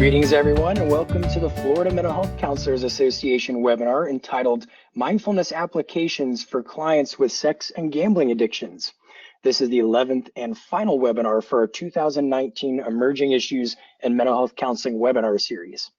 Greetings, everyone, and welcome to the Florida Mental Health Counselors Association webinar entitled Mindfulness Applications for Clients with Sex and Gambling Addictions. This is the 11th and final webinar for our 2019 Emerging Issues in Mental Health Counseling webinar series.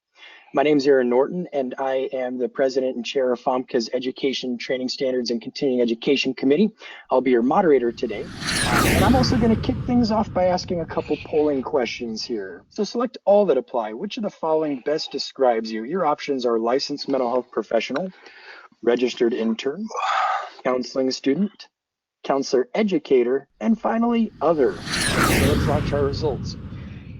My name is Aaron Norton, and I am the president and chair of FMHCA's Education, Training Standards, and Continuing Education Committee. I'll be your moderator today. And I'm also going to kick things off by asking a couple polling questions here. So select all that apply. Which of the following best describes you? Your options are licensed mental health professional, registered intern, counseling student, counselor educator, and finally, other. So let's launch our results.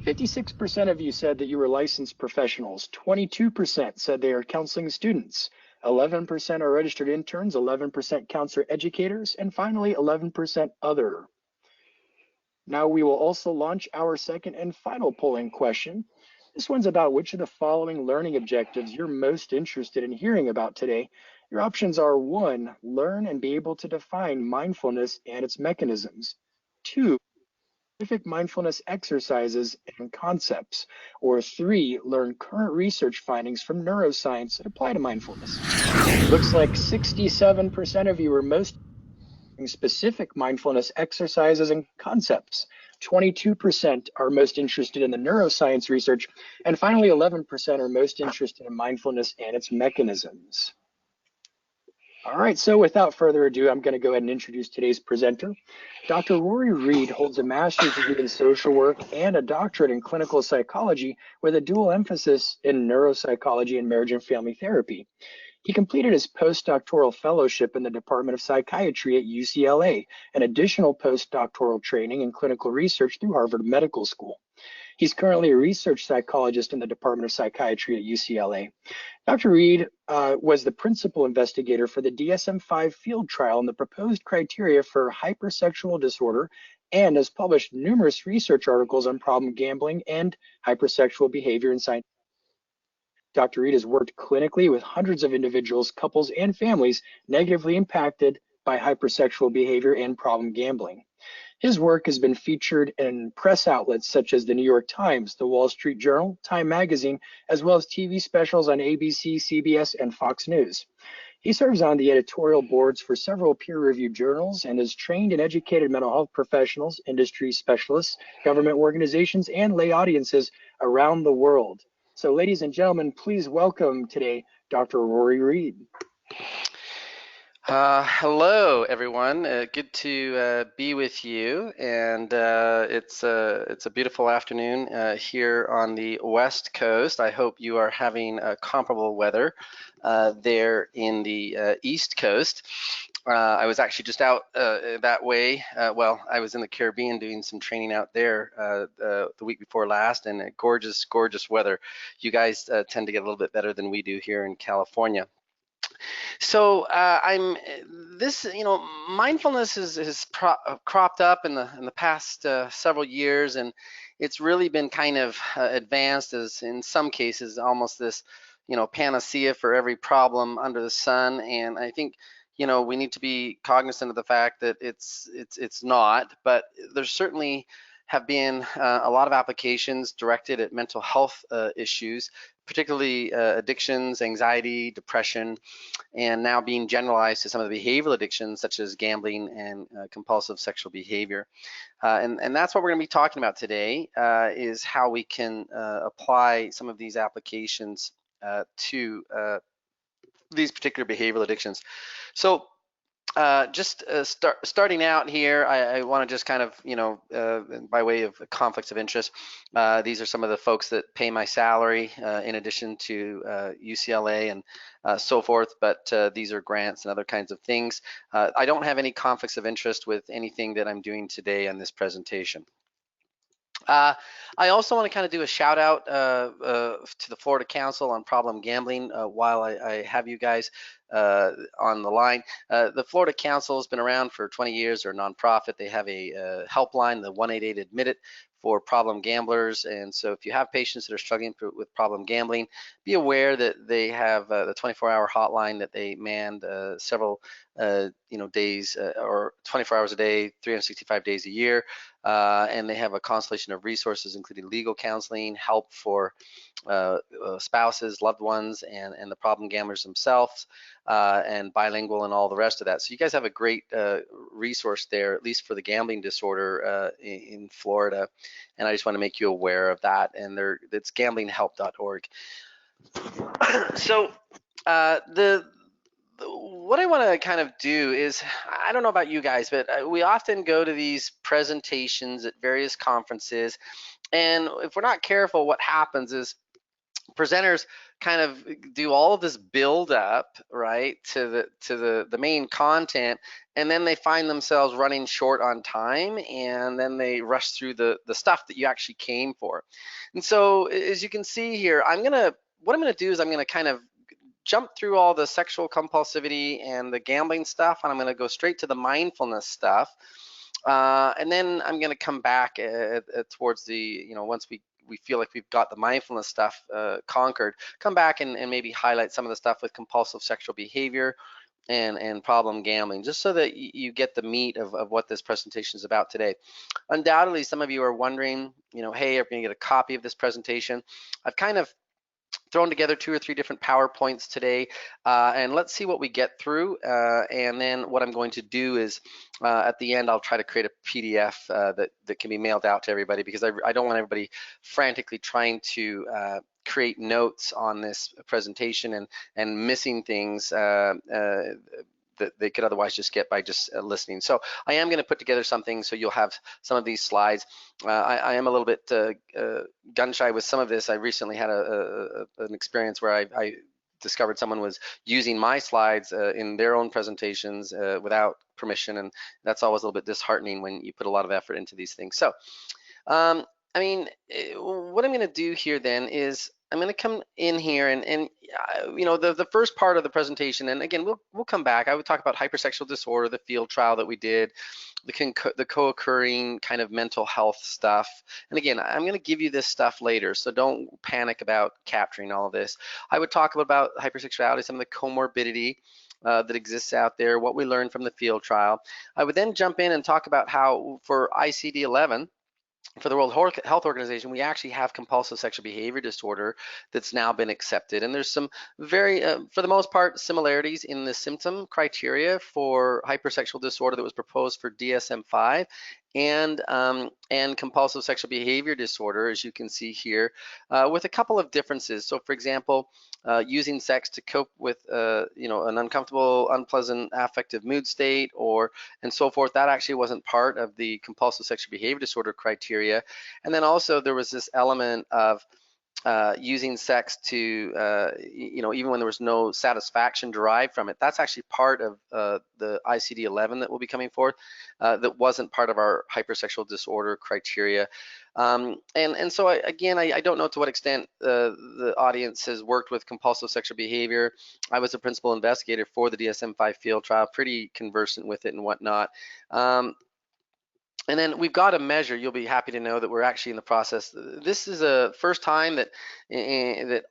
56% of you said that you were licensed professionals, 22% said they are counseling students, 11% are registered interns, 11% counselor educators, and finally 11% other. Now we will also launch our second and final polling question. This one's about which of the following learning objectives you're most interested in hearing about today. Your options are 1, learn and be able to define mindfulness and its mechanisms. 2, specific mindfulness exercises and concepts, or 3, learn current research findings from neuroscience that apply to mindfulness. Looks like 67% of you are most specific mindfulness exercises and concepts. 22% are most interested in the neuroscience research, and finally 11% are most interested in mindfulness and its mechanisms. All right, so without further ado, I'm going to go ahead and introduce today's presenter. Dr. Rory Reid holds a master's degree in social work and a doctorate in clinical psychology with a dual emphasis in neuropsychology and marriage and family therapy. He completed his postdoctoral fellowship in the Department of Psychiatry at UCLA, and additional postdoctoral training in clinical research through Harvard Medical School. He's currently a research psychologist in the Department of Psychiatry at UCLA. Dr. Reid was the principal investigator for the DSM-5 field trial and the proposed criteria for hypersexual disorder, and has published numerous research articles on problem gambling and hypersexual behavior in science. Dr. Reid has worked clinically with hundreds of individuals, couples, and families negatively impacted by hypersexual behavior and problem gambling. His work has been featured in press outlets such as the New York Times, the Wall Street Journal, Time Magazine, as well as TV specials on ABC, CBS, and Fox News. He serves on the editorial boards for several peer-reviewed journals and has trained and educated mental health professionals, industry specialists, government organizations, and lay audiences around the world. So ladies and gentlemen, please welcome today Dr. Rory Reid. Hello, everyone. Good to be with you, and it's a beautiful afternoon here on the West Coast. I hope you are having comparable weather there in the East Coast. I was actually just out that way. Well, I was in the Caribbean doing some training out there the week before last, and gorgeous, gorgeous weather. You guys tend to get a little bit better than we do here in California. So mindfulness has cropped up in the past several years, and it's really been kind of advanced as, in some cases, almost this, panacea for every problem under the sun. And I think, we need to be cognizant of the fact that it's not, but there's certainly have been a lot of applications directed at mental health issues, particularly addictions, anxiety, depression, and now being generalized to some of the behavioral addictions such as gambling and compulsive sexual behavior. And that's what we're going to be talking about today, is how we can apply some of these applications to these particular behavioral addictions. So starting out here, I want to just kind of, by way of conflicts of interest, these are some of the folks that pay my salary in addition to UCLA and so forth, but these are grants and other kinds of things. I don't have any conflicts of interest with anything that I'm doing today on this presentation. I also want to kind of do a shout out to the Florida Council on Problem Gambling while I have you guys on the line. The Florida Council has been around for 20 years. They're a nonprofit. They have a helpline, the 188 Admit It, for problem gamblers. And so if you have patients that are struggling with problem gambling, be aware that they have the 24-hour hotline that they manned several days or 24 hours a day, 365 days a year. And they have a constellation of resources, including legal counseling, help for spouses, loved ones, and the problem gamblers themselves, and bilingual and all the rest of that. So you guys have a great resource there, at least for the gambling disorder in Florida. And I just want to make you aware of that. And it's gamblinghelp.org. So what I want to kind of do is, I don't know about you guys, but we often go to these presentations at various conferences, and if we're not careful, what happens is presenters kind of do all of this build up, right, to the main content, and then they find themselves running short on time, and then they rush through the stuff that you actually came for. And so as you can see here, what I'm gonna do is I'm gonna kind of jump through all the sexual compulsivity and the gambling stuff, and I'm going to go straight to the mindfulness stuff. And then I'm going to come back towards the, once we feel like we've got the mindfulness stuff conquered, come back and maybe highlight some of the stuff with compulsive sexual behavior and problem gambling, just so that you get the meat of what this presentation is about today. Undoubtedly, some of you are wondering, hey, are we going to get a copy of this presentation? I've kind of thrown together 2 or 3 different PowerPoints today, and let's see what we get through. And then what I'm going to do is at the end, I'll try to create a PDF that can be mailed out to everybody, because I don't want everybody frantically trying to create notes on this presentation and missing things that they could otherwise just get by just listening. So I am going to put together something so you'll have some of these slides. I am a little bit gun shy with some of this. I recently had an experience where I discovered someone was using my slides in their own presentations without permission, and that's always a little bit disheartening when you put a lot of effort into these things. So what I'm going to do here then is I'm going to come in here and the first part of the presentation, and again we'll come back. I would talk about hypersexual disorder, the field trial that we did, the co-occurring kind of mental health stuff. And again, I'm going to give you this stuff later, so don't panic about capturing all of this. I would talk about hypersexuality, some of the comorbidity that exists out there, what we learned from the field trial. I would then jump in and talk about how for ICD-11, for the World Health Organization, we actually have compulsive sexual behavior disorder that's now been accepted. And there's some very, for the most part, similarities in the symptom criteria for hypersexual disorder that was proposed for DSM-5 and compulsive sexual behavior disorder, as you can see here, with a couple of differences. So for example, using sex to cope with an uncomfortable, unpleasant affective mood state and so forth, that actually wasn't part of the compulsive sexual behavior disorder criteria. And then also there was this element of using sex to, even when there was no satisfaction derived from it. That's actually part of the ICD-11 that will be coming forth, that wasn't part of our hypersexual disorder criteria. And so I don't know to what extent the audience has worked with compulsive sexual behavior. I was a principal investigator for the DSM-5 field trial, pretty conversant with it and whatnot. And then we've got a measure. You'll be happy to know that we're actually in the process. This is a first time that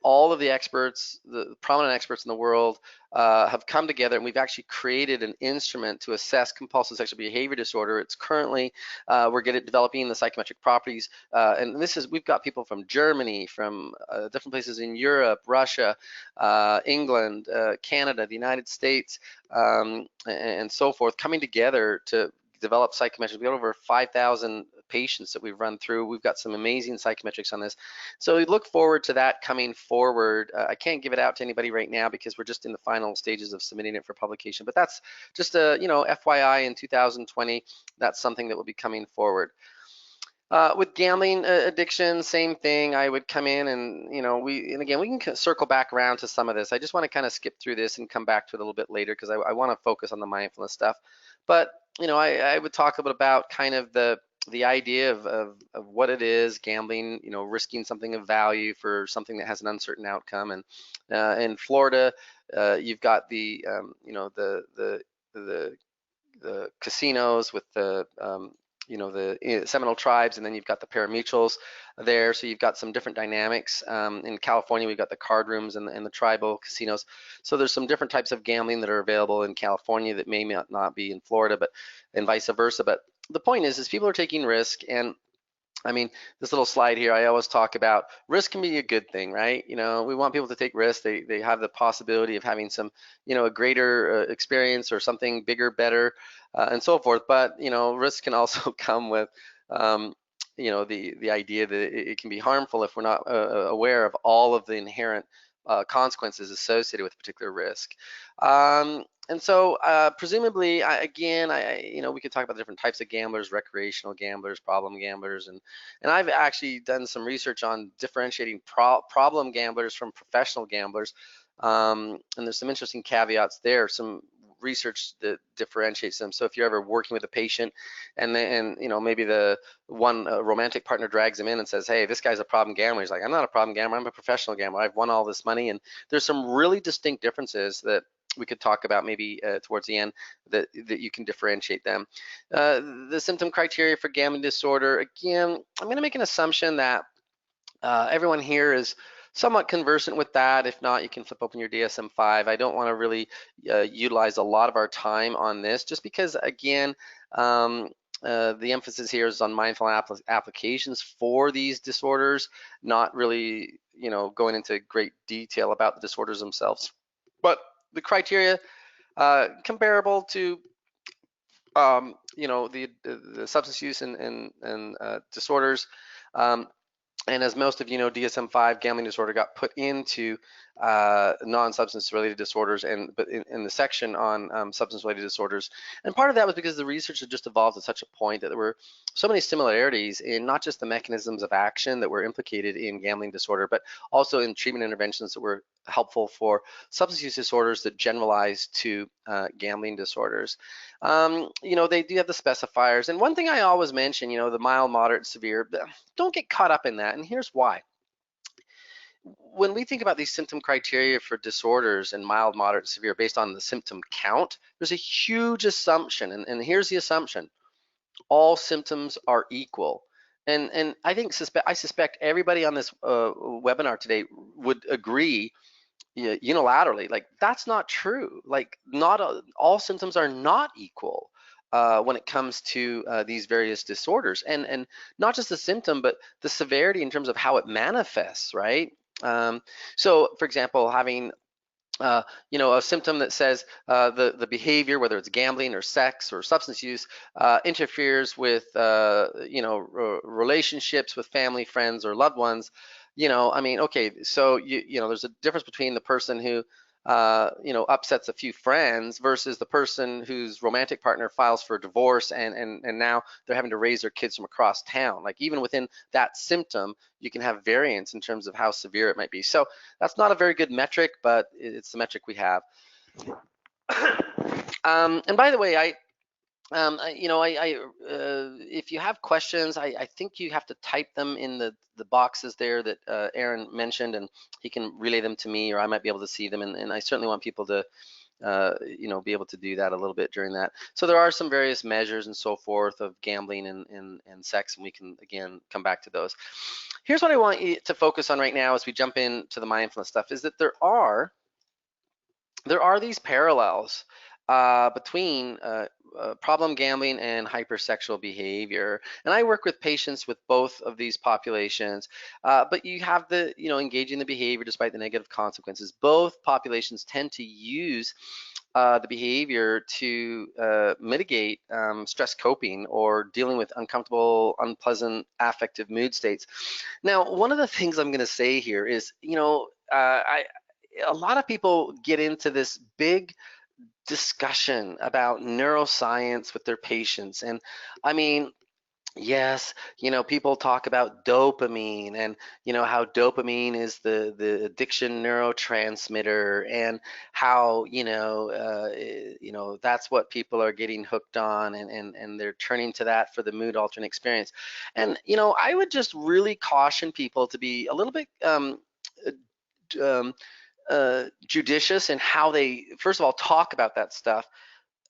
all of the experts, the prominent experts in the world, have come together, and we've actually created an instrument to assess compulsive sexual behavior disorder. It's currently we're developing the psychometric properties, and we've got people from Germany, from different places in Europe, Russia, England, Canada, the United States, and so forth, coming together to develop psychometrics. We got over 5,000 patients that we've run through. We've got some amazing psychometrics on this. So we look forward to that coming forward. I can't give it out to anybody right now because we're just in the final stages of submitting it for publication, but that's just a, FYI in 2020, that's something that will be coming forward. With gambling addiction, same thing. I would come in and, again, we can circle back around to some of this. I just want to kind of skip through this and come back to it a little bit later because I want to focus on the mindfulness stuff. But, I would talk about kind of the idea of what it is, gambling, risking something of value for something that has an uncertain outcome. And in Florida, you've got the casinos with the the Seminole tribes, and then you've got the parimutuels there. So you've got some different dynamics. In California, we've got the card rooms and the tribal casinos. So there's some different types of gambling that are available in California that may not be in Florida, and vice versa. But the point is people are taking risk. And I mean, this little slide here, I always talk about risk can be a good thing, right? We want people to take risks. They have the possibility of having some, a greater experience or something bigger, better, and so forth. But, risk can also come with, the idea that it can be harmful if we're not aware of all of the inherent consequences associated with a particular risk. And so presumably, we could talk about different types of gamblers: recreational gamblers, problem gamblers, and I've actually done some research on differentiating problem gamblers from professional gamblers. And there's some interesting caveats there, some research that differentiates them. So if you're ever working with a patient and maybe the one romantic partner drags him in and says, hey, this guy's a problem gambler. He's like, I'm not a problem gambler, I'm a professional gambler. I've won all this money. And there's some really distinct differences that we could talk about maybe towards the end that you can differentiate them. The symptom criteria for gambling disorder, again, I'm going to make an assumption that everyone here is somewhat conversant with that. If not, you can flip open your DSM-5. I don't want to really utilize a lot of our time on this, just because, again, the emphasis here is on mindful applications for these disorders, not really, going into great detail about the disorders themselves. But the criteria comparable to the substance use and disorders. And as most of you know, DSM-5 gambling disorder got put into non-substance related disorders, but in the section on substance related disorders. And part of that was because the research had just evolved to such a point that there were so many similarities in not just the mechanisms of action that were implicated in gambling disorder, but also in treatment interventions that were helpful for substance use disorders that generalize to gambling disorders. They do have the specifiers. And one thing I always mention, the mild, moderate, severe, don't get caught up in that. And here's why. When we think about these symptom criteria for disorders and mild, moderate, severe based on the symptom count, there's a huge assumption. And here's the assumption: all symptoms are equal. And I suspect everybody on this webinar today would agree unilaterally, like that's not true. Like not all symptoms are not equal when it comes to these various disorders, and not just the symptom, but the severity in terms of how it manifests, right? So for example, having a symptom that says the behavior, whether it's gambling or sex or substance use, interferes with relationships with family, friends, or loved ones. Okay, so there's a difference between the person who upsets a few friends versus the person whose romantic partner files for divorce and now they're having to raise their kids from across town. Like even within that symptom, you can have variance in terms of how severe it might be. So that's not a very good metric, but it's the metric we have. And by the way, if you have questions, I think you have to type them in the boxes there that Aaron mentioned, and he can relay them to me, or I might be able to see them. And I certainly want people to, be able to do that a little bit during that. So there are some various measures and so forth of gambling and sex, and we can, again, come back to those. Here's what I want you to focus on right now as we jump into the mindfulness stuff, is that there are these parallels between problem gambling and hypersexual behavior. And I work with patients with both of these populations, but you have the, engaging the behavior despite the negative consequences. Both populations tend to use the behavior to mitigate stress coping or dealing with uncomfortable, unpleasant affective mood states. Now, one of the things I'm going to say here is, a lot of people get into this big discussion about neuroscience with their patients. And I mean, yes, people talk about dopamine and, how dopamine is the addiction neurotransmitter, and how, that's what people are getting hooked on, and they're turning to that for the mood altering experience. And, I would just really caution people to be a little bit judicious in how they, first of all, talk about that stuff,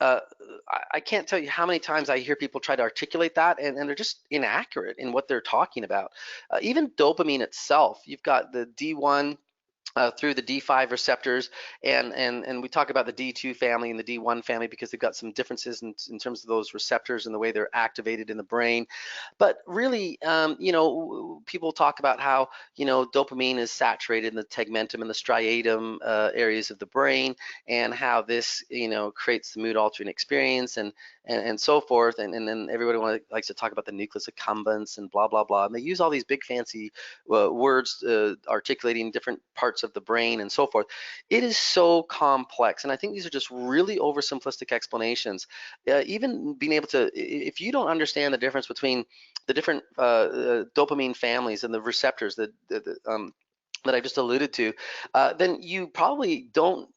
I can't tell you how many times I hear people try to articulate that, and they're just inaccurate in what they're talking about. Even dopamine itself, you've got the D1 through the D5 receptors, and we talk about the D2 family and the D1 family because they've got some differences in terms of those receptors and the way they're activated in the brain. But really, people talk about how, dopamine is saturated in the tegmentum and the striatum areas of the brain, and how this, creates the mood altering experience and so forth. And then everybody likes to talk about the nucleus accumbens and blah, blah, blah. And they use all these big fancy words articulating different parts of the brain and so forth. It is so complex. And I think these are just really oversimplistic explanations. Even being able to, if you don't understand the difference between the different dopamine families and the receptors that I just alluded to, then you probably don't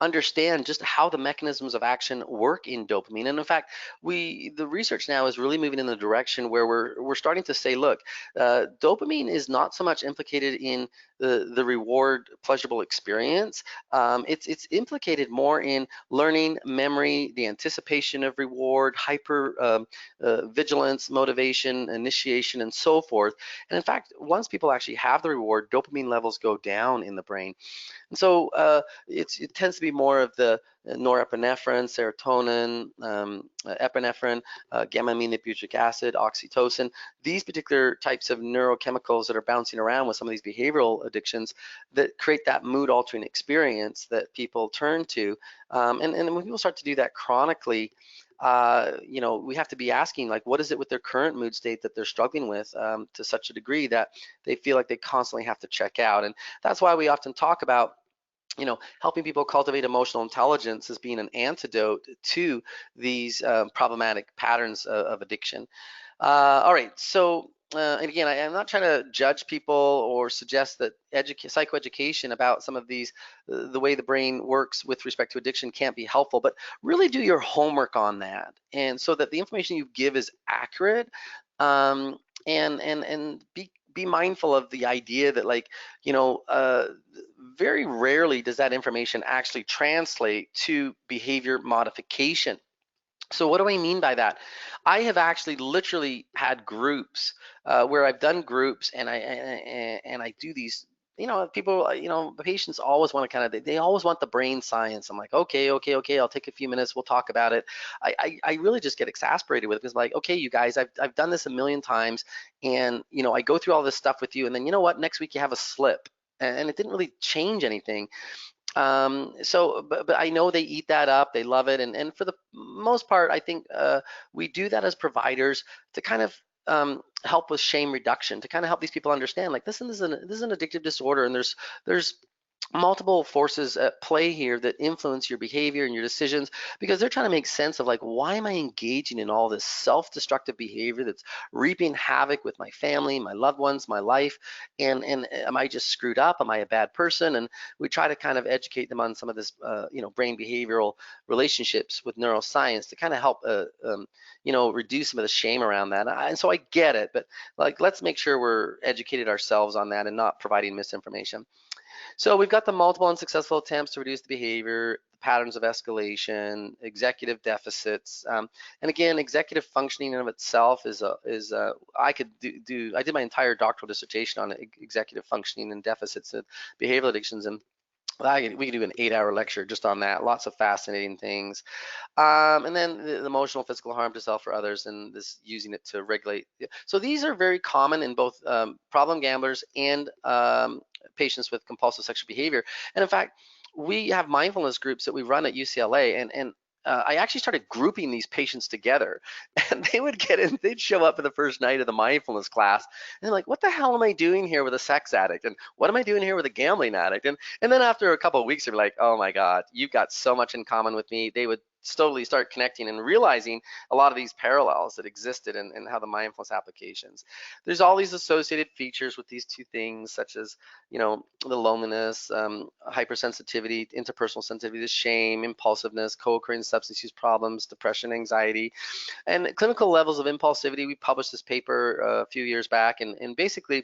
understand just how the mechanisms of action work in dopamine. And in fact, the research now is really moving in the direction where we're starting to say, look, dopamine is not so much implicated in the reward pleasurable experience. It's implicated more in learning, memory, the anticipation of reward, hyper vigilance, motivation, initiation, and so forth. And in fact, once people actually have the reward, dopamine levels go down in the brain. And so it tends to be more of the norepinephrine, serotonin, epinephrine, gamma-aminobutyric acid, oxytocin, these particular types of neurochemicals that are bouncing around with some of these behavioral addictions that create that mood-altering experience that people turn to. And when people start to do that chronically, we have to be asking, like, what is it with their current mood state that they're struggling with to such a degree that they feel like they constantly have to check out. And that's why we often talk about, helping people cultivate emotional intelligence as being an antidote to these problematic patterns of addiction. All right, so and again, I'm not trying to judge people or suggest that psychoeducation about some of these, the way the brain works with respect to addiction can't be helpful, but really do your homework on that, and so that the information you give is accurate, and be mindful of the idea that, like, very rarely does that information actually translate to behavior modification. So what do I mean by that? I have actually literally had groups where I've done groups, and I do these. People, the patients always want to they always want the brain science. I'm like, okay, I'll take a few minutes, we'll talk about it. I really just get exasperated with it, because, like, okay, you guys, I've done this a million times, and I go through all this stuff with you, and then, next week you have a slip, and it didn't really change anything. But I know they eat that up, they love it, and for the most part, I think we do that as providers to kind of help with shame reduction, to kind of help these people understand, like, this is an addictive disorder, and there's multiple forces at play here that influence your behavior and your decisions, because they're trying to make sense of, like, why am I engaging in all this self-destructive behavior that's reaping havoc with my family, my loved ones, my life, and am I just screwed up? Am I a bad person? And we try to kind of educate them on some of this brain behavioral relationships with neuroscience to kind of help reduce some of the shame around that. And so I get it, but, like, let's make sure we're educated ourselves on that and not providing misinformation. So we've got the multiple unsuccessful attempts to reduce the behavior, the patterns of escalation, executive deficits, and again, executive functioning in of itself I did my entire doctoral dissertation on executive functioning and deficits of behavioral addictions, and we could do an 8-hour lecture just on that. Lots of fascinating things. And then the emotional, physical harm to self or others, and this using it to regulate. So these are very common in both problem gamblers and patients with compulsive sexual behavior. And in fact, we have mindfulness groups that we run at UCLA, and I actually started grouping these patients together, and they would get in, they'd show up for the first night of the mindfulness class, and they're like, what the hell am I doing here with a sex addict? And what am I doing here with a gambling addict? And then after a couple of weeks, they're like, oh my God, you've got so much in common with me. They would slowly start connecting and realizing a lot of these parallels that existed in how the mindfulness applications. There's all these associated features with these two things, such as, the loneliness, hypersensitivity, interpersonal sensitivity, the shame, impulsiveness, co-occurring substance use problems, depression, anxiety, and clinical levels of impulsivity. We published this paper a few years back, and basically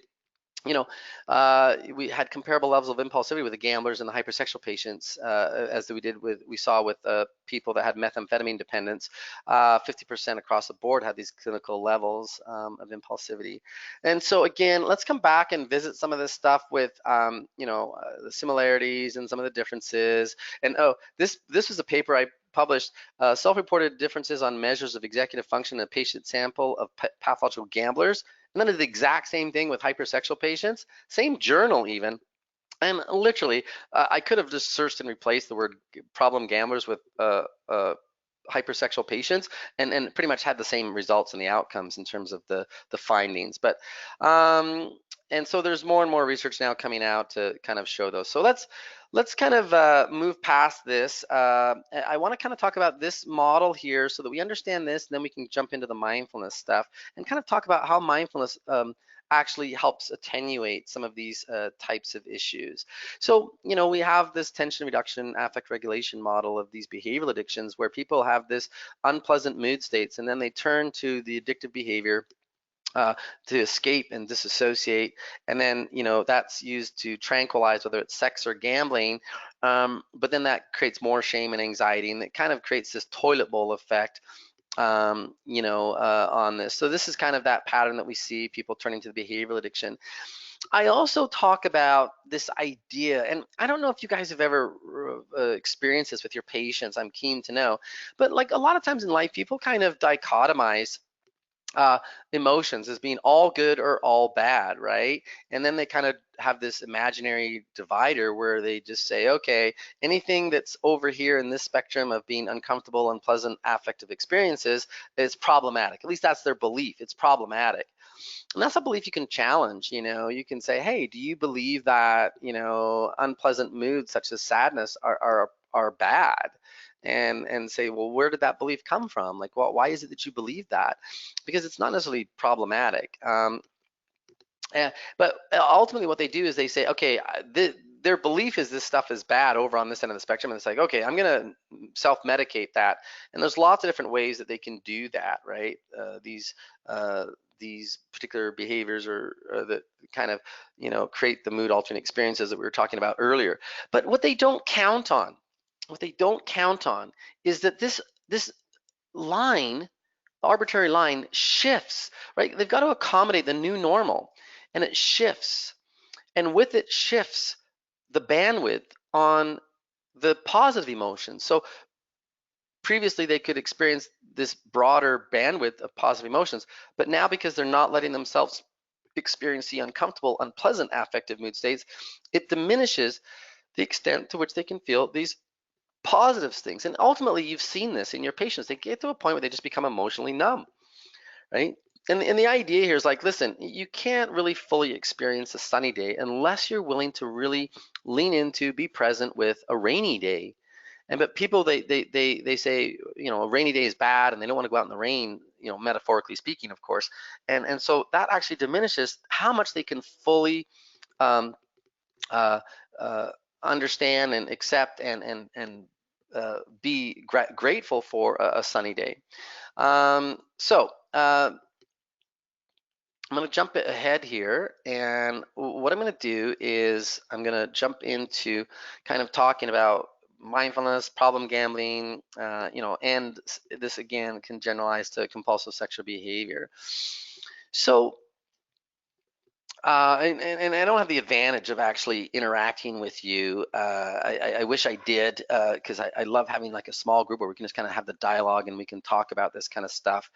we had comparable levels of impulsivity with the gamblers and the hypersexual patients, as we saw with people that had methamphetamine dependence. 50% across the board had these clinical levels of impulsivity. And so again, let's come back and visit some of this stuff with, the similarities and some of the differences. And this was a paper I published, self-reported differences on measures of executive function in a patient sample of pathological gamblers. And then I did the exact same thing with hypersexual patients, same journal even. And literally, I could have just searched and replaced the word problem gamblers with hypersexual patients, and pretty much had the same results and the outcomes in terms of the findings. But and so there's more and more research now coming out to kind of show those. So let's kind of move past this. I want to kind of talk about this model here so that we understand this, and then we can jump into the mindfulness stuff and kind of talk about how mindfulness actually helps attenuate some of these types of issues. So, we have this tension reduction, affect regulation model of these behavioral addictions where people have this unpleasant mood states and then they turn to the addictive behavior to escape and disassociate, and then that's used to tranquilize, whether it's sex or gambling, but then that creates more shame and anxiety, and it kind of creates this toilet bowl effect on this. So this is kind of that pattern that we see people turning to the behavioral addiction. I also talk about this idea, and I don't know if you guys have ever experienced this with your patients. I'm keen to know, but like a lot of times in life, people kind of dichotomize emotions as being all good or all bad, right? And then they kind of have this imaginary divider where they just say, okay, anything that's over here in this spectrum of being uncomfortable, unpleasant affective experiences is problematic. At least that's their belief. It's problematic. And that's a belief you can challenge. You can say, hey, do you believe that unpleasant moods such as sadness are bad? And say, well, where did that belief come from? Like, well, why is it that you believe that? Because it's not necessarily problematic. But ultimately what they do is they say, okay, their belief is this stuff is bad over on this end of the spectrum, and it's like, okay, I'm gonna self-medicate that. And there's lots of different ways that they can do that, right? These particular behaviors or that kind of create the mood altering experiences that we were talking about earlier. But what they don't count on is that this line, arbitrary line, shifts, right? They've got to accommodate the new normal, and it shifts, and with it shifts the bandwidth on the positive emotions. So previously they could experience this broader bandwidth of positive emotions, but now because they're not letting themselves experience the uncomfortable, unpleasant affective mood states, it diminishes the extent to which they can feel these positive things. And ultimately, you've seen this in your patients. They get to a point where they just become emotionally numb, right? And the idea here is like, listen, you can't really fully experience a sunny day unless you're willing to really lean into, be present with a rainy day. But people, they say, a rainy day is bad and they don't want to go out in the rain, metaphorically speaking, of course. And so that actually diminishes how much they can fully um, uh, understand and accept and be grateful for a sunny day. So I'm going to jump ahead here, and what I'm going to do is I'm going to jump into kind of talking about mindfulness, problem gambling, and this again can generalize to compulsive sexual behavior. So and I don't have the advantage of actually interacting with you. I wish I did, because I love having like a small group where we can just kind of have the dialogue and we can talk about this kind of stuff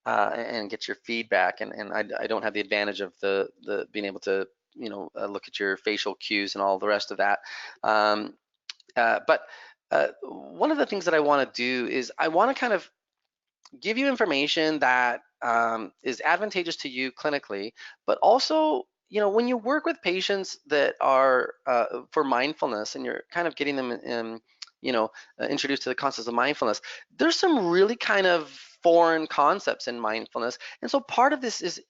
and get your feedback. And I don't have the advantage of the being able to look at your facial cues and all the rest of that. But one of the things that I want to do is I want to kind of give you information that is advantageous to you clinically, but also, when you work with patients that are for mindfulness and you're kind of getting them introduced to the concepts of mindfulness, there's some really kind of foreign concepts in mindfulness. And so part of this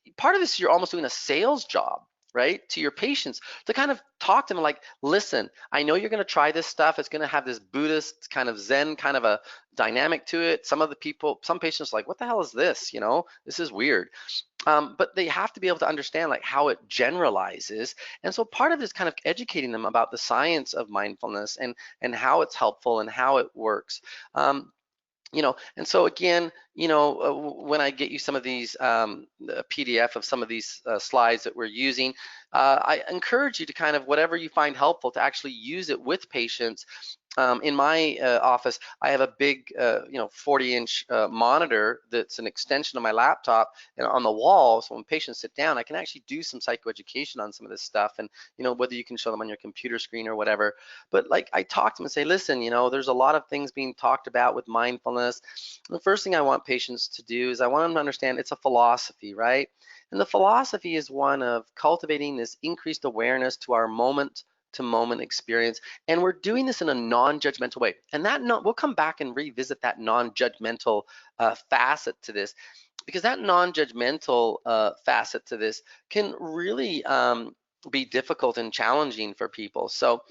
you're almost doing a sales job, right, to your patients, to kind of talk to them like, listen, I know you're going to try this stuff. It's going to have this Buddhist kind of Zen kind of a dynamic to it. Some patients are like, what the hell is this? This is weird. But they have to be able to understand like how it generalizes. And so part of it is kind of educating them about the science of mindfulness and how it's helpful and how it works. And so again, when I get you some of these PDF of some of these slides that we're using, I encourage you to kind of, whatever you find helpful, to actually use it with patients. In my office, I have a big, 40-inch monitor that's an extension of my laptop and on the wall. So when patients sit down, I can actually do some psychoeducation on some of this stuff, and whether you can show them on your computer screen or whatever. But like, I talk to them and say, listen, there's a lot of things being talked about with mindfulness. The first thing I want patients to do is I want them to understand it's a philosophy, right? And the philosophy is one of cultivating this increased awareness to our moment to moment experience. And we're doing this in a non-judgmental way. And we'll come back and revisit that non-judgmental facet to this, because that non-judgmental facet to this can really be difficult and challenging for people. So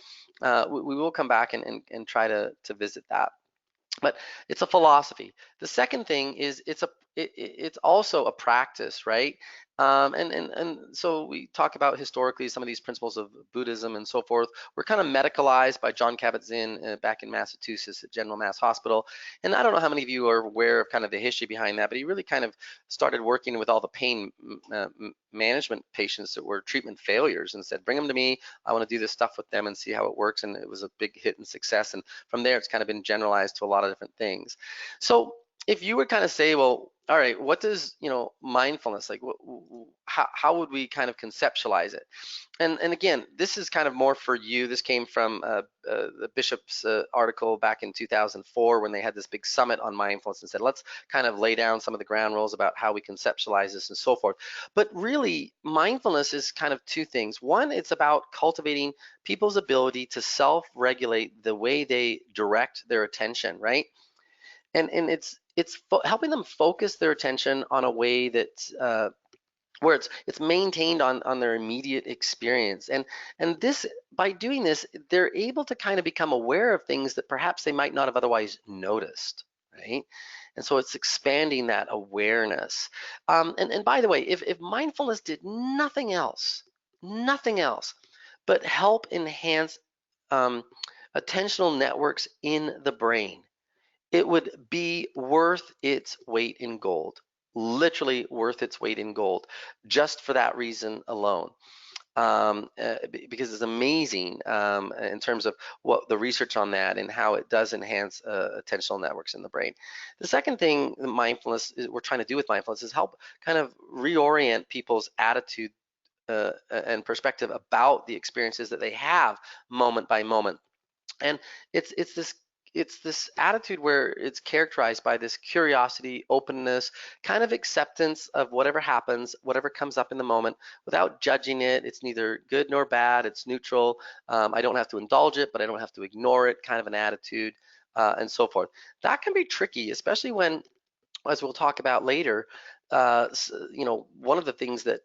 we will come back and try to visit that. But it's a philosophy. The second thing is it's also a practice, right? And so we talk about historically some of these principles of Buddhism and so forth were kind of medicalized by John Kabat-Zinn back in Massachusetts at General Mass Hospital. And I don't know how many of you are aware of kind of the history behind that, but he really kind of started working with all the pain management patients that were treatment failures and said, bring them to me. I want to do this stuff with them and see how it works. And it was a big hit and success. And from there, it's kind of been generalized to a lot of different things. So if you would kind of say, well, all right, what does mindfulness, like how would we kind of conceptualize it? And again, this is kind of more for you. This came from the Bishop's article back in 2004 when they had this big summit on mindfulness and said, let's kind of lay down some of the ground rules about how we conceptualize this and so forth. But really, mindfulness is kind of two things. One, it's about cultivating people's ability to self-regulate the way they direct their attention, right? And it's helping them focus their attention on a way that's where it's maintained on their immediate experience. And this, by doing this, they're able to kind of become aware of things that perhaps they might not have otherwise noticed, right? And so it's expanding that awareness. And by the way, if mindfulness did nothing else, but help enhance attentional networks in the brain, it would be worth its weight in gold, literally worth its weight in gold, just for that reason alone. Because it's amazing in terms of what the research on that and how it does enhance attentional networks in the brain. The second thing we're trying to do with mindfulness is help kind of reorient people's attitude and perspective about the experiences that they have moment by moment. And it's this attitude where it's characterized by this curiosity, openness, kind of acceptance of whatever happens, whatever comes up in the moment, without judging it. It's neither good nor bad. It's neutral. I don't have to indulge it, but I don't have to ignore it, kind of an attitude, and so forth. That can be tricky, especially when, as we'll talk about later, one of the things that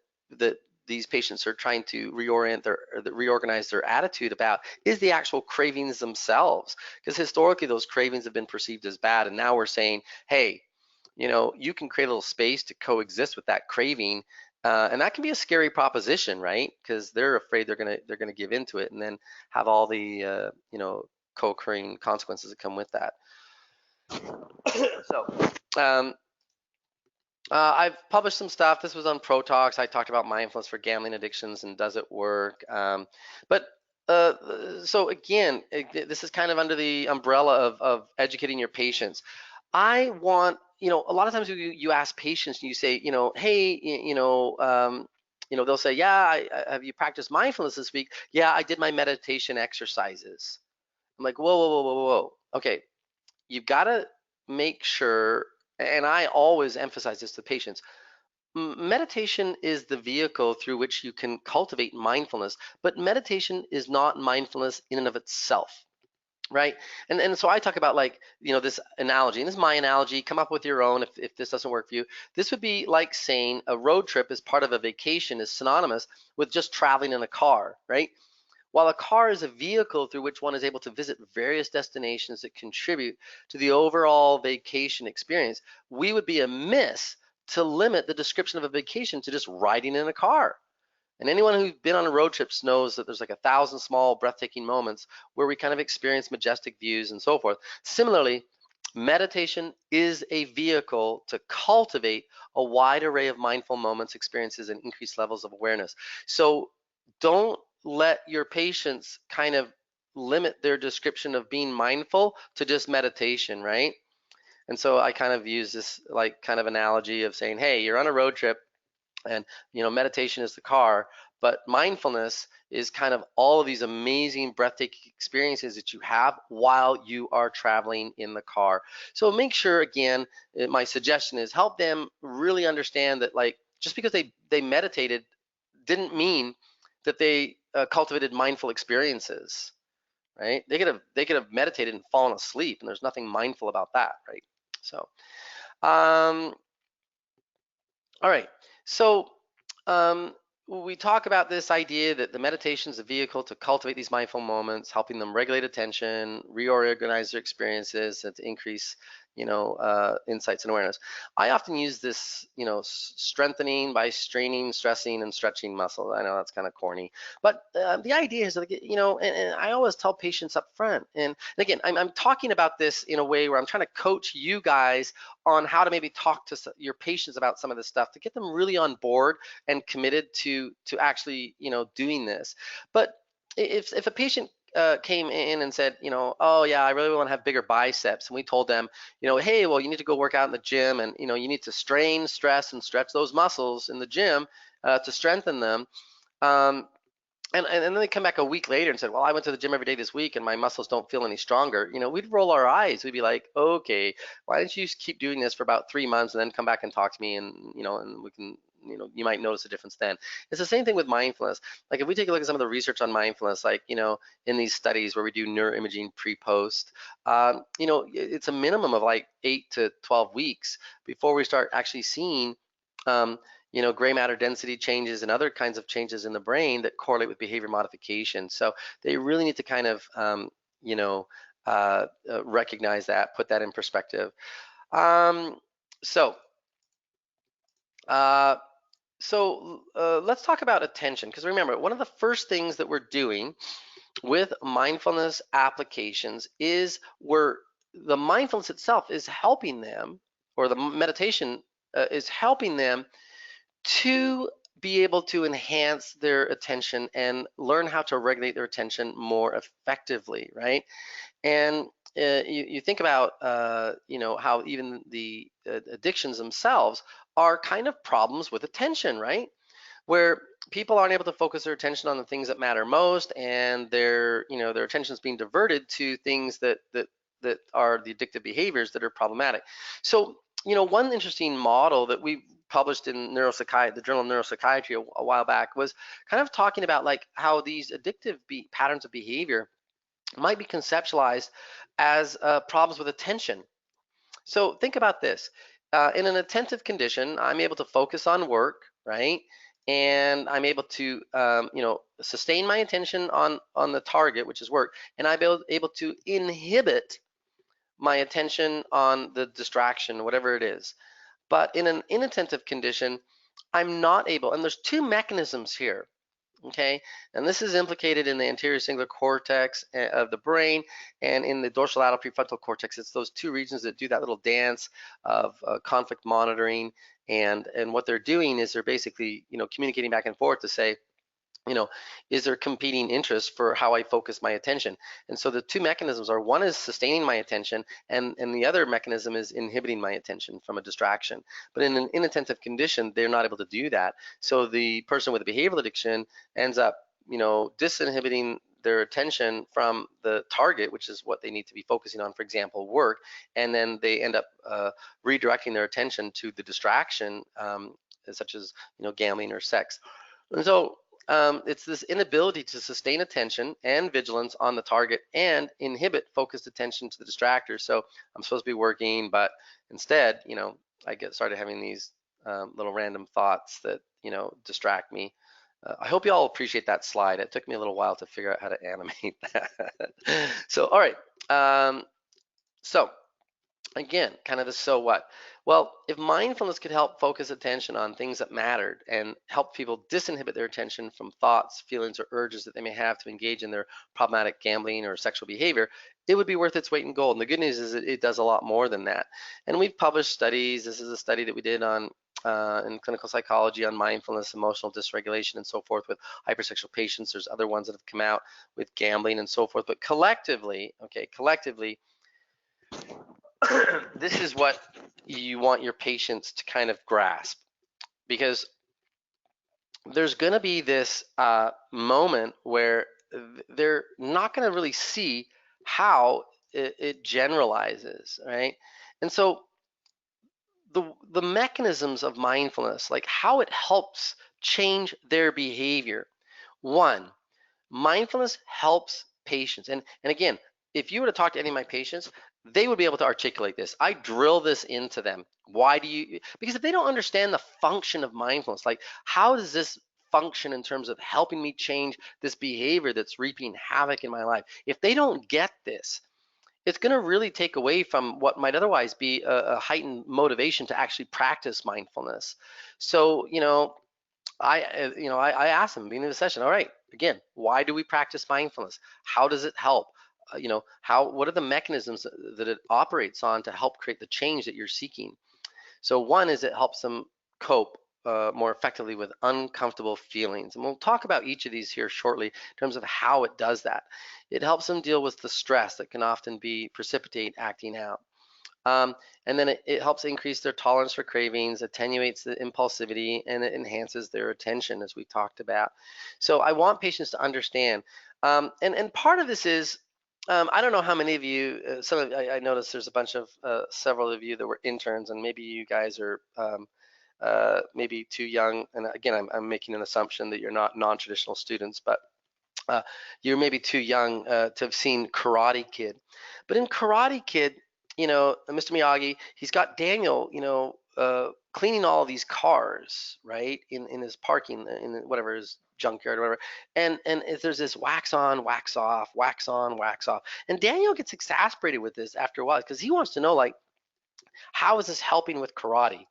these patients are trying to reorganize their attitude about is the actual cravings themselves, because historically those cravings have been perceived as bad, and now we're saying, hey, you can create a little space to coexist with that craving, and that can be a scary proposition, right? Because they're afraid they're gonna give into it and then have all the co-occurring consequences that come with that. So I've published some stuff. This was on Pro Talks. I talked about mindfulness for gambling addictions and does it work. So again, this is kind of under the umbrella of educating your patients. I want, a lot of times you ask patients and you say, hey, they'll say, yeah, have you practiced mindfulness this week? Yeah, I did my meditation exercises. I'm like, whoa, whoa, whoa, whoa, whoa. Okay, you've got to make sure, and I always emphasize this to patients, meditation is the vehicle through which you can cultivate mindfulness, but meditation is not mindfulness in and of itself. right? And so I talk about, like, this analogy, and this is my analogy. Come up with your own if this doesn't work for you. This would be like saying a road trip as part of a vacation is synonymous with just traveling in a car, right? While a car is a vehicle through which one is able to visit various destinations that contribute to the overall vacation experience, we would be amiss to limit the description of a vacation to just riding in a car. And anyone who's been on a road trip knows that there's like 1,000 small breathtaking moments where we kind of experience majestic views and so forth. Similarly, meditation is a vehicle to cultivate a wide array of mindful moments, experiences, and increased levels of awareness. So don't let your patients kind of limit their description of being mindful to just meditation, right? And so I kind of use this like kind of analogy of saying, hey, you're on a road trip, and meditation is the car, but mindfulness is kind of all of these amazing breathtaking experiences that you have while you are traveling in the car. So make sure, again, my suggestion is help them really understand that, like, just because they meditated didn't mean that they cultivated mindful experiences, right? They could have meditated and fallen asleep, and there's nothing mindful about that, right? So all right, so we talk about this idea that the meditation is a vehicle to cultivate these mindful moments, helping them regulate attention, reorganize their experiences, and to increase, insights and awareness. I often use this, strengthening by straining, stressing, and stretching muscle. I know that's kind of corny, but the idea is, like, and I always tell patients up front, and again, I'm talking about this in a way where I'm trying to coach you guys on how to maybe talk to your patients about some of this stuff to get them really on board and committed to actually doing this. But if a patient came in and said, oh yeah, I really want to have bigger biceps, and we told them, hey, well, you need to go work out in the gym, and you need to strain, stress, and stretch those muscles in the gym to strengthen them. And then they come back a week later and said, well, I went to the gym every day this week and my muscles don't feel any stronger. We'd roll our eyes. We'd be like, okay, why don't you just keep doing this for about 3 months and then come back and talk to me, and and we can, you might notice a difference then. It's the same thing with mindfulness. Like, if we take a look at some of the research on mindfulness, like, in these studies where we do neuroimaging pre-post, it's a minimum of like 8 to 12 weeks before we start actually seeing gray matter density changes and other kinds of changes in the brain that correlate with behavior modification. So they really need to kind of, recognize that, put that in perspective. So let's talk about attention, because remember, one of the first things that we're doing with mindfulness applications is the mindfulness itself is helping them, or the meditation is helping them to be able to enhance their attention and learn how to regulate their attention more effectively, right? And you think about, how even the addictions themselves are kind of problems with attention, right? Where people aren't able to focus their attention on the things that matter most, and their attention is being diverted to things that are the addictive behaviors that are problematic. So, one interesting model that we published in Neuropsychiatry, the Journal of Neuropsychiatry, a while back, was kind of talking about, like, how these addictive patterns of behavior might be conceptualized as problems with attention. So think about this. In an attentive condition, I'm able to focus on work, right? And I'm able to, sustain my attention on the target, which is work, and I'm able to inhibit my attention on the distraction, whatever it is. But in an inattentive condition, I'm not able, and there's two mechanisms here, okay? And this is implicated in the anterior cingulate cortex of the brain and in the dorsolateral prefrontal cortex. It's those two regions that do that little dance of conflict monitoring, and what they're doing is they're basically, communicating back and forth to say, is there competing interests for how I focus my attention? And so the two mechanisms are, one is sustaining my attention, and the other mechanism is inhibiting my attention from a distraction. But in an inattentive condition, they're not able to do that. So the person with a behavioral addiction ends up, disinhibiting their attention from the target, which is what they need to be focusing on, for example, work, and then they end up redirecting their attention to the distraction, such as, gambling or sex. And so it's this inability to sustain attention and vigilance on the target and inhibit focused attention to the distractor. So I'm supposed to be working, but instead, I get started having these little random thoughts that, distract me. I hope you all appreciate that slide. It took me a little while to figure out how to animate that. So, all right. So again, kind of the so what. Well, if mindfulness could help focus attention on things that mattered and help people disinhibit their attention from thoughts, feelings, or urges that they may have to engage in their problematic gambling or sexual behavior, it would be worth its weight in gold. And the good news is it does a lot more than that. And we've published studies. This is a study that we did on in clinical psychology on mindfulness, emotional dysregulation, and so forth with hypersexual patients. There's other ones that have come out with gambling and so forth. But collectively, this is what you want your patients to kind of grasp, because there's going to be this moment where they're not going to really see how it generalizes, right? And so the mechanisms of mindfulness, like how it helps change their behavior. One, mindfulness helps patients, and again, if you were to talk to any of my patients, they would be able to articulate this. I drill this into them. Why do you? Because if they don't understand the function of mindfulness, like how does this function in terms of helping me change this behavior that's reaping havoc in my life? If they don't get this, it's going to really take away from what might otherwise be a heightened motivation to actually practice mindfulness. So, I asked them beginning of the session, all right, again, why do we practice mindfulness? How does it help? What are the mechanisms that it operates on to help create the change that you're seeking? So one is it helps them cope more effectively with uncomfortable feelings. And we'll talk about each of these here shortly in terms of how it does that. It helps them deal with the stress that can often precipitate acting out. And then it helps increase their tolerance for cravings, attenuates the impulsivity, and it enhances their attention, as we talked about. So I want patients to understand. And part of this is, I don't know how many of you, I noticed there's a bunch of, several of you that were interns, and maybe you guys are maybe too young. And again, I'm making an assumption that you're not non-traditional students, but you're maybe too young to have seen Karate Kid. But in Karate Kid, Mr. Miyagi, he's got Daniel, cleaning all of these cars, right, in his parking, in whatever his junkyard or whatever, and if there's this wax on, wax off, wax on, wax off, and Daniel gets exasperated with this after a while because he wants to know, like, how is this helping with karate?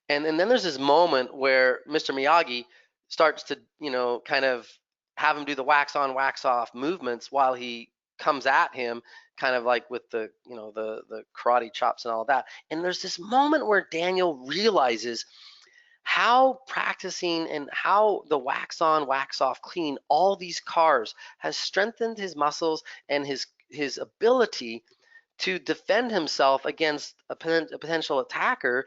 And then there's this moment where Mr. Miyagi starts to, kind of have him do the wax on, wax off movements while he comes at him, kind of like with the, the karate chops and all of that. And there's this moment where Daniel realizes how practicing and how the wax on, wax off, cleaning all these cars has strengthened his muscles and his ability to defend himself against a potential attacker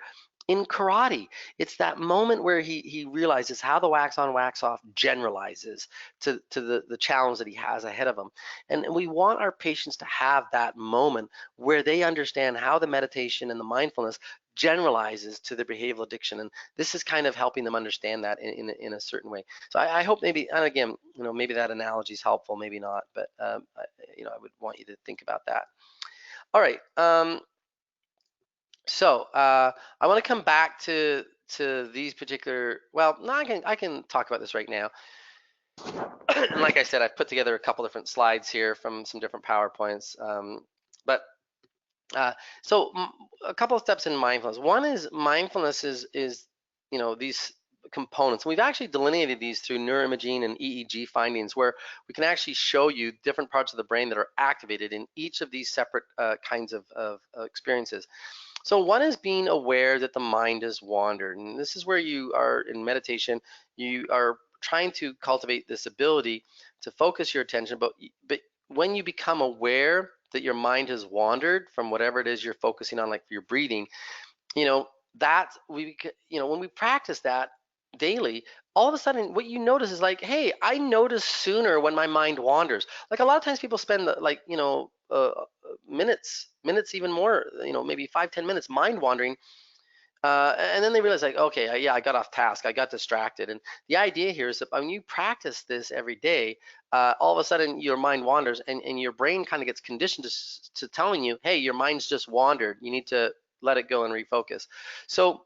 in karate. It's that moment where he realizes how the wax on, wax off generalizes to the challenge that he has ahead of him. And we want our patients to have that moment where they understand how the meditation and the mindfulness generalizes to their behavioral addiction. And this is kind of helping them understand that in a certain way. So I hope maybe, and again, maybe that analogy is helpful, maybe not, but I would want you to think about that. All right. So I want to come back to these particular. Well, no, I can talk about this right now. And like I said, I've put together a couple different slides here from some different PowerPoints. So a couple of steps in mindfulness. One is mindfulness is these components. We've actually delineated these through neuroimaging and EEG findings, where we can actually show you different parts of the brain that are activated in each of these separate kinds of experiences. So one is being aware that the mind has wandered, and this is where you are in meditation. You are trying to cultivate this ability to focus your attention, but when you become aware that your mind has wandered from whatever it is you're focusing on, like your breathing, that when we practice that daily, all of a sudden what you notice is like, hey, I notice sooner when my mind wanders. Like a lot of times people spend minutes, even more, maybe 5-10 minutes mind wandering. And then they realize like, okay, yeah, I got off task, I got distracted. And the idea here is that when you practice this every day, all of a sudden your mind wanders, and your brain kind of gets conditioned to telling you, hey, your mind's just wandered. You need to let it go and refocus. So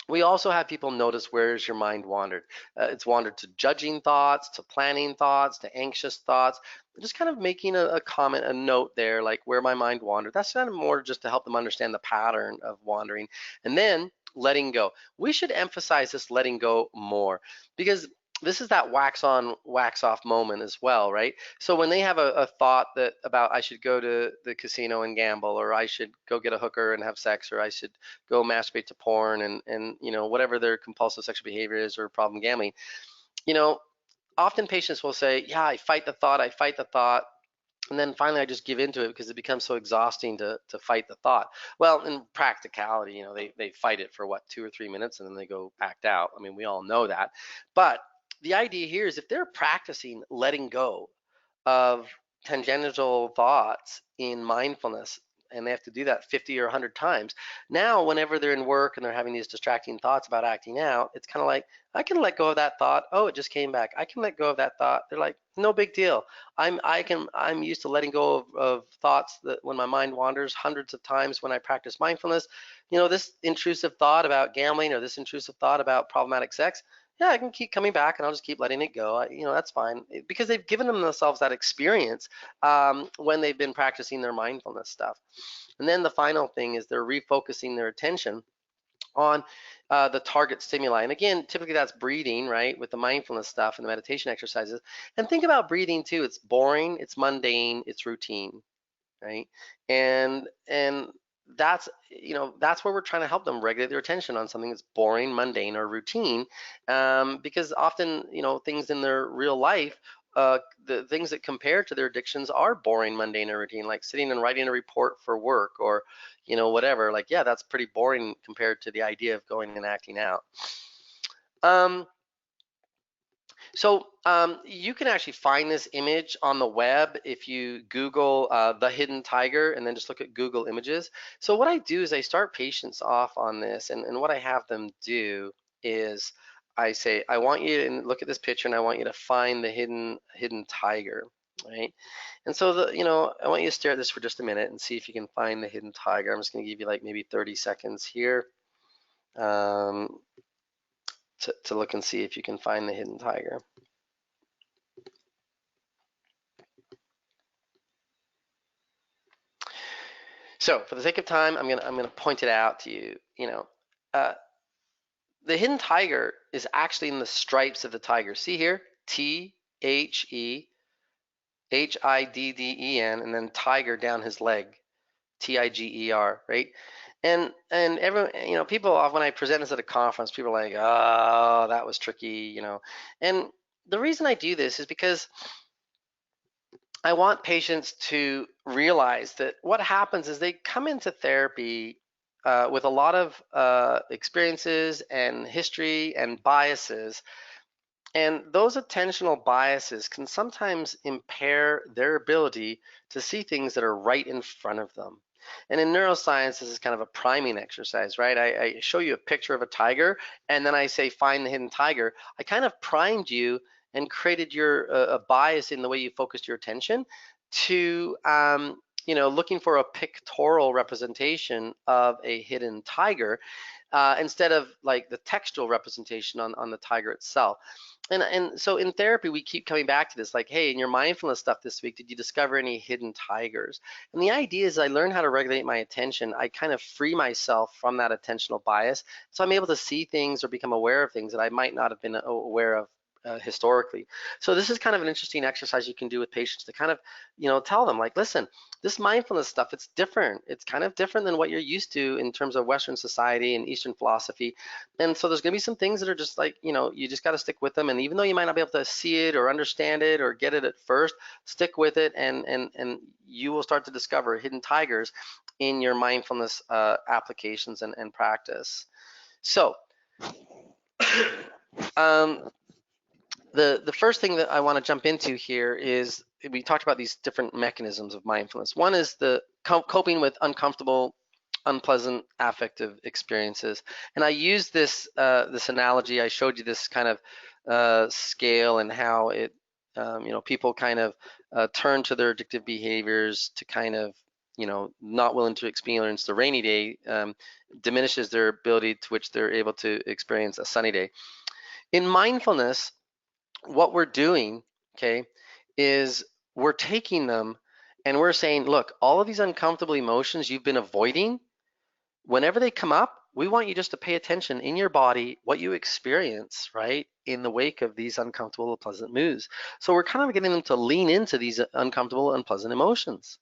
we also have people notice, where's your mind wandered. It's wandered to judging thoughts, to planning thoughts, to anxious thoughts. Just kind of making a comment, a note there, like where my mind wandered. That's kind of more just to help them understand the pattern of wandering. And then letting go. We should emphasize this letting go more, because this is that wax on, wax off moment as well, right? So when they have a thought that about I should go to the casino and gamble, or I should go get a hooker and have sex, or I should go masturbate to porn, and whatever their compulsive sexual behavior is, or problem gambling, you know, often patients will say, yeah, I fight the thought, and then finally I just give into it because it becomes so exhausting to fight the thought. Well, in practicality, they fight it for what, 2 or 3 minutes, and then they go act out. I mean, we all know that. But the idea here is if they're practicing letting go of tangential thoughts in mindfulness, and they have to do that 50 or 100 times. Now, whenever they're in work and they're having these distracting thoughts about acting out, it's kind of like, I can let go of that thought. Oh, it just came back. I can let go of that thought. They're like, no big deal. I'm used to letting go of thoughts that when my mind wanders hundreds of times when I practice mindfulness. This intrusive thought about gambling, or this intrusive thought about problematic sex, yeah, I can keep coming back and I'll just keep letting it go. That's fine, because they've given themselves that experience when they've been practicing their mindfulness stuff. And then the final thing is they're refocusing their attention on the target stimuli. And again, typically that's breathing, right, with the mindfulness stuff and the meditation exercises. And think about breathing too. It's boring, it's mundane, it's routine, right? And that's where we're trying to help them regulate their attention on something that's boring, mundane, or routine, because often things in their real life, the things that compare to their addictions are boring, mundane, or routine, like sitting and writing a report for work, or whatever. Like, yeah, that's pretty boring compared to the idea of going and acting out. So you can actually find this image on the web if you Google the hidden tiger, and then just look at Google Images. So what I do is I start patients off on this, and what I have them do is I say, I want you to look at this picture, and I want you to find the hidden tiger, right? And so I want you to stare at this for just a minute and see if you can find the hidden tiger. I'm just going to give you like maybe 30 seconds here to look and see if you can find the hidden tiger. So for the sake of time, I'm gonna point it out to you. The hidden tiger is actually in the stripes of the tiger. See here, THEHIDDEN, and then tiger down his leg, TIGER, right? And everyone, people, when I present this at a conference, people are like, oh, that was tricky, And the reason I do this is because I want patients to realize that what happens is they come into therapy with a lot of experiences and history and biases, and those attentional biases can sometimes impair their ability to see things that are right in front of them. And in neuroscience, this is kind of a priming exercise, right? I show you a picture of a tiger, and then I say, find the hidden tiger. I kind of primed you and created a bias in the way you focused your attention to looking for a pictorial representation of a hidden tiger, instead of like the textual representation on the tiger itself. And so in therapy, we keep coming back to this, like, hey, in your mindfulness stuff this week, did you discover any hidden tigers? And the idea is I learn how to regulate my attention. I kind of free myself from that attentional bias, so I'm able to see things or become aware of things that I might not have been aware of historically. So this is kind of an interesting exercise you can do with patients to kind of, tell them, like, listen, this mindfulness stuff, it's different. It's kind of different than what you're used to in terms of Western society and Eastern philosophy. And so there's going to be some things that are just like, you just got to stick with them. And even though you might not be able to see it or understand it or get it at first, stick with it, and you will start to discover hidden tigers in your mindfulness applications and practice. So the first thing that I want to jump into here is, we talked about these different mechanisms of mindfulness. One is the coping with uncomfortable unpleasant affective experiences. And I use this this analogy. I showed you this kind of scale and how it, people kind of turn to their addictive behaviors to kind of, not willing to experience the rainy day, diminishes their ability to which they're able to experience a sunny day. In mindfulness, what we're doing, okay, is we're taking them and we're saying, look, all of these uncomfortable emotions you've been avoiding, whenever they come up, we want you just to pay attention in your body, what you experience, right, in the wake of these uncomfortable, unpleasant moods. So we're kind of getting them to lean into these uncomfortable, unpleasant emotions,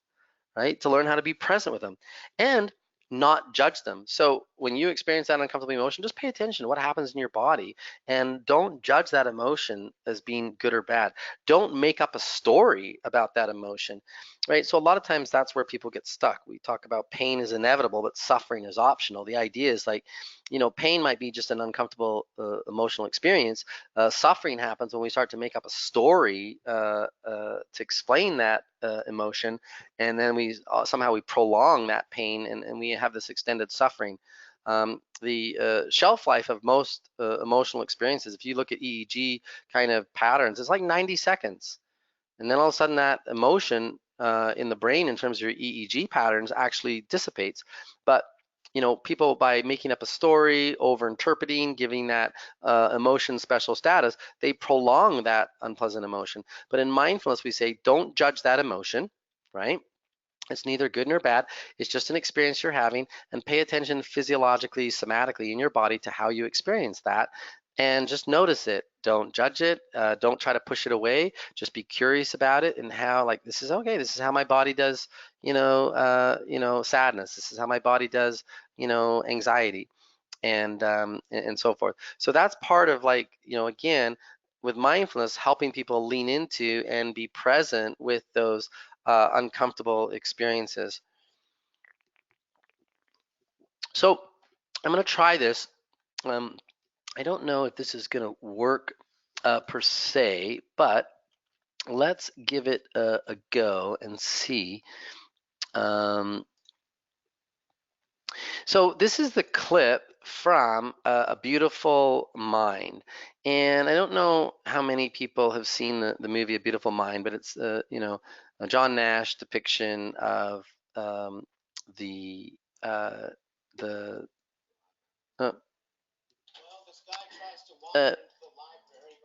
right, to learn how to be present with them and not judge them. So when you experience that uncomfortable emotion, just pay attention to what happens in your body and don't judge that emotion as being good or bad. Don't make up a story about that emotion, right? So a lot of times that's where people get stuck. We talk about pain is inevitable, but suffering is optional. The idea is like, pain might be just an uncomfortable emotional experience. Suffering happens when we start to make up a story to explain that emotion, and then we somehow we prolong that pain, and we have this extended suffering. The shelf life of most emotional experiences, if you look at EEG kind of patterns, it's like 90 seconds. And then all of a sudden that emotion in the brain in terms of your EEG patterns actually dissipates. But people, by making up a story, over interpreting, giving that emotion special status, they prolong that unpleasant emotion. But in mindfulness, we say, don't judge that emotion, right? It's neither good nor bad. It's just an experience you're having, and pay attention physiologically, somatically in your body to how you experience that, and just notice it. Don't judge it. Don't try to push it away. Just be curious about it and how, like, this is okay. This is how my body does, sadness. This is how my body does, anxiety, and so forth. So that's part of, like, again, with mindfulness, helping people lean into and be present with those uncomfortable experiences. So I'm going to try this. I don't know if this is going to work per se, but let's give it a go and see. So this is the clip from A Beautiful Mind. And I don't know how many people have seen the movie A Beautiful Mind, but it's, a John Nash depiction of the, uh, the, uh,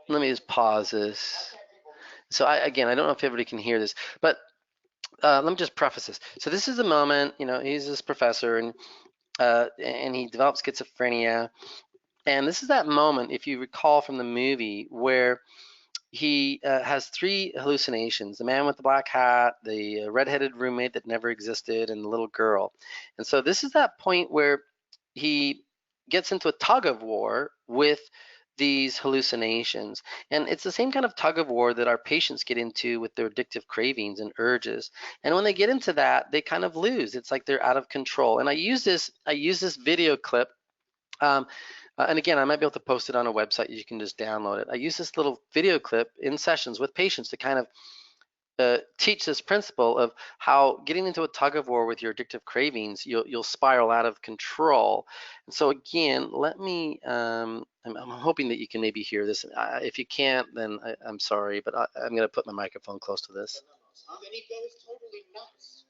let me just pause this. So again, I don't know if everybody can hear this, but let me just preface this. So this is the moment, he's this professor, and he develops schizophrenia. And this is that moment, if you recall from the movie, where he has three hallucinations: the man with the black hat, the redheaded roommate that never existed, and the little girl. And so this is that point where he gets into a tug of war with these hallucinations. And it's the same kind of tug of war that our patients get into with their addictive cravings and urges. And when they get into that, they kind of lose. It's like they're out of control. And I use this video clip. And again, I might be able to post it on a website. You can just download it. I use this little video clip in sessions with patients to kind of teach this principle of how getting into a tug of war with your addictive cravings, you'll spiral out of control. And so again, let me, I'm hoping that you can maybe hear this. If you can't, then I'm sorry, but I'm going to put my microphone close to this. And he goes totally nuts.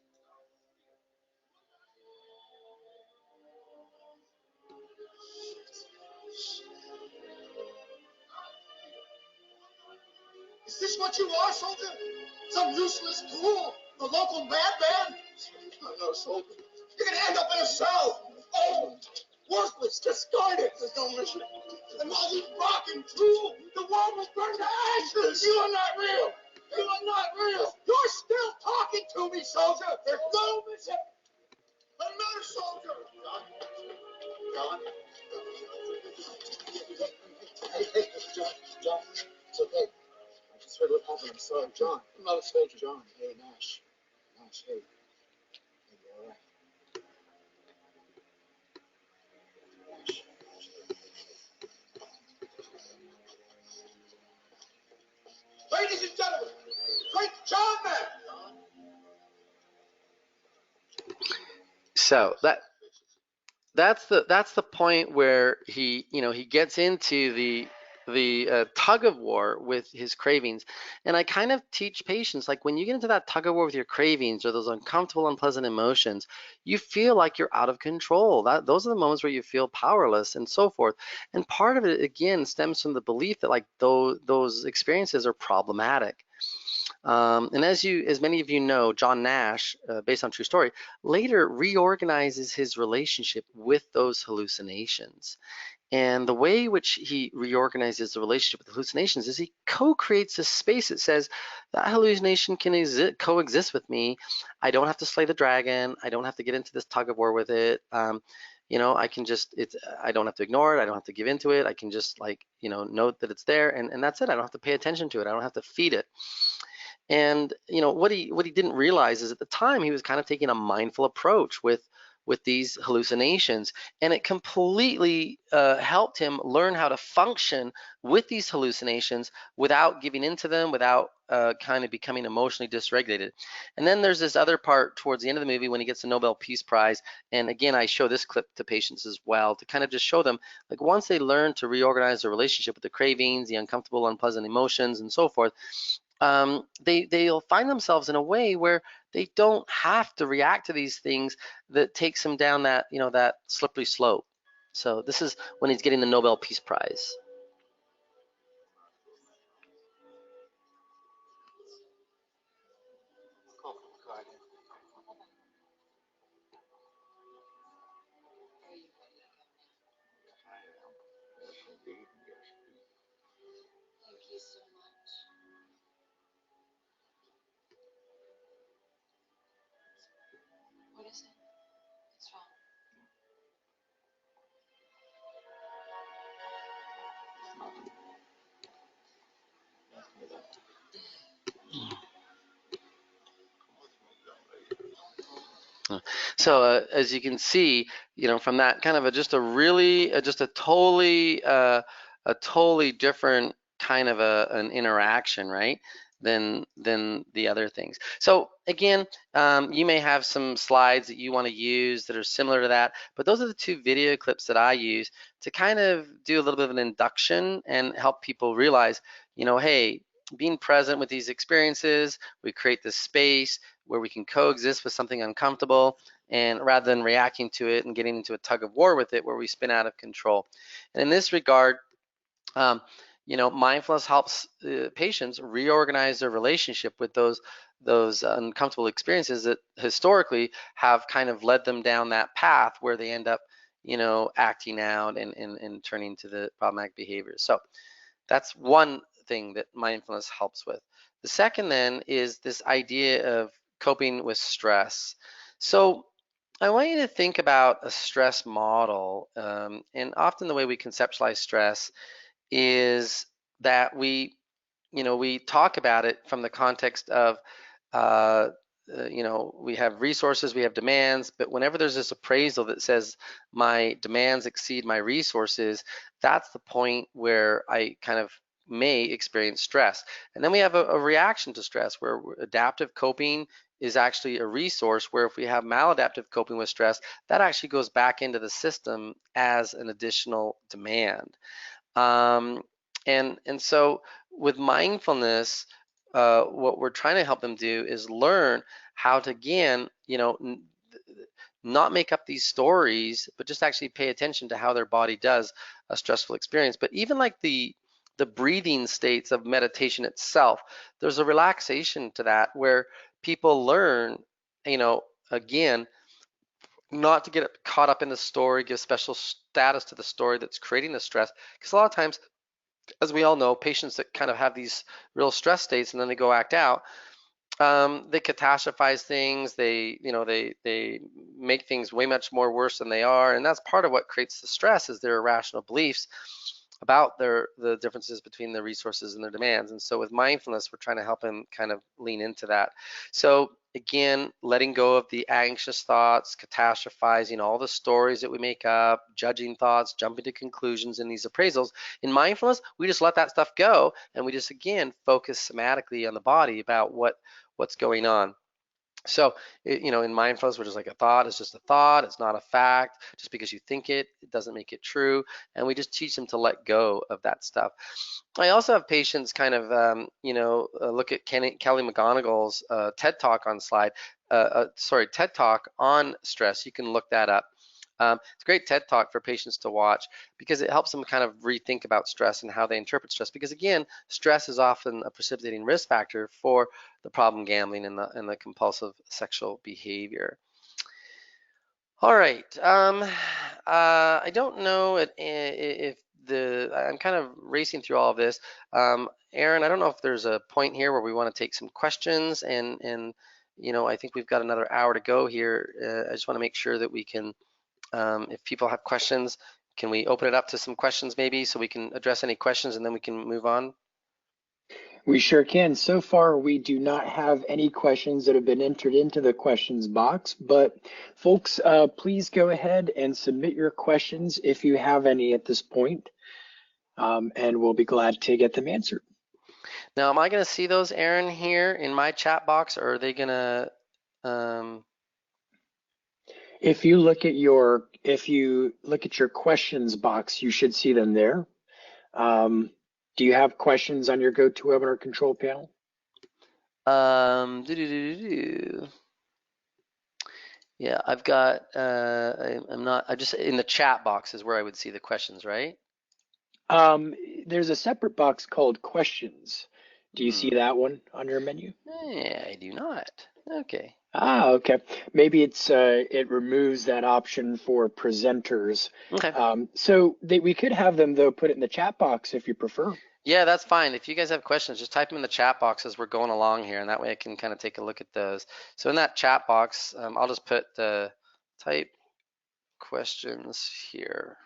Is this what you are, soldier? Some useless fool? A local madman? No, soldier. You're gonna end up in a cell. Old, worthless, discarded. There's no mission. And while you rockin' fool, the world will burn to ashes. You are not real. You are not real. You're still talking to me, soldier. There's no mission. Another soldier. John. Hey, John. It's okay. I just heard what happened. I'm sorry, John. I'm not a soldier. John. Hey, Nash. Hey. Hey, you all right? Nash. Ladies and gentlemen, great John man. So that that's the point where he gets into the tug of war with his cravings. And I kind of teach patients, like, when you get into that tug of war with your cravings or those uncomfortable, unpleasant emotions, you feel like you're out of control. Those are the moments where you feel powerless and so forth. And part of it, again, stems from the belief that, like, those experiences are problematic. And as many of you know, John Nash, based on true story, later reorganizes his relationship with those hallucinations. And the way which he reorganizes the relationship with the hallucinations is he co-creates a space that says that hallucination can coexist with me. I don't have to slay the dragon. I don't have to get into this tug of war with it. I can just, I don't have to ignore it. I don't have to give into it. I can just, like, note that it's there, and that's it. I don't have to pay attention to it. I don't have to feed it. And what he didn't realize is, at the time, he was kind of taking a mindful approach with these hallucinations, and it completely helped him learn how to function with these hallucinations without giving into them, without kind of becoming emotionally dysregulated. And then there's this other part towards the end of the movie when he gets the Nobel Peace Prize. And again, I show this clip to patients as well to kind of just show them, like, once they learn to reorganize their relationship with the cravings, the uncomfortable, unpleasant emotions, and so forth, they'll find themselves in a way where they don't have to react to these things that takes them down that that slippery slope. So this is when he's getting the Nobel Peace Prize. So as you can see, from that kind of just a totally different kind of an interaction, right? Than the other things. So again, you may have some slides that you want to use that are similar to that, but those are the two video clips that I use to kind of do a little bit of an induction and help people realize, hey, being present with these experiences, we create this space where we can coexist with something uncomfortable, and rather than reacting to it and getting into a tug of war with it where we spin out of control. And in this regard, mindfulness helps patients reorganize their relationship with those uncomfortable experiences that historically have kind of led them down that path where they end up, acting out and turning to the problematic behaviors. So that's one thing that mindfulness helps with. The second then is this idea of coping with stress. So I want you to think about a stress model, and often the way we conceptualize stress is that we talk about it from the context of uh, we have resources, we have demands, but whenever there's this appraisal that says my demands exceed my resources, that's the point where I kind of may experience stress. And then we have a reaction to stress where adaptive coping is actually a resource, where if we have maladaptive coping with stress, that actually goes back into the system as an additional demand. And so with mindfulness, what we're trying to help them do is learn how to, again, not make up these stories, but just actually pay attention to how their body does a stressful experience. But even like the breathing states of meditation itself, there's a relaxation to that where people learn, again, not to get caught up in the story, give special status to the story that's creating the stress. Because a lot of times, as we all know, patients that kind of have these real stress states and then they go act out, they catastrophize things. They make things way much more worse than they are, and that's part of what creates the stress, is their irrational beliefs about the differences between the resources and their demands. And so with mindfulness, we're trying to help them kind of lean into that. So again, letting go of the anxious thoughts, catastrophizing, all the stories that we make up, judging thoughts, jumping to conclusions in these appraisals. In mindfulness, we just let that stuff go, and we just, again, focus somatically on the body about what's going on. So, in mindfulness, which is like a thought is just a thought, it's not a fact. Just because you think it doesn't make it true. And we just teach them to let go of that stuff. I also have patients kind of, look at Kelly McGonigle's TED Talk on stress. You can look that up. It's a great TED Talk for patients to watch because it helps them kind of rethink about stress and how they interpret stress. Because again, stress is often a precipitating risk factor for the problem gambling and the compulsive sexual behavior. All right. I don't know if I'm kind of racing through all of this. Aaron, I don't know if there's a point here where we want to take some questions, and I think we've got another hour to go here. I just want to make sure that we can, if people have questions, can we open it up to some questions maybe so we can address any questions and then we can move on? We sure can. So far, we do not have any questions that have been entered into the questions box, but folks, please go ahead and submit your questions if you have any at this point, and we'll be glad to get them answered. Now, am I going to see those, Aaron, here in my chat box, or are they going to? If you look at your questions box, you should see them there. Do you have questions on your GoToWebinar control panel? Yeah, I've got. I just in the chat box is where I would see the questions, right? There's a separate box called questions. Do you see that one on your menu? Yeah, I do not. Okay. Okay. Maybe it removes that option for presenters. Okay. So we could have them though put it in the chat box if you prefer. Yeah, that's fine. If you guys have questions, just type them in the chat box as we're going along here, and that way I can kind of take a look at those. So in that chat box, I'll just put the type questions here.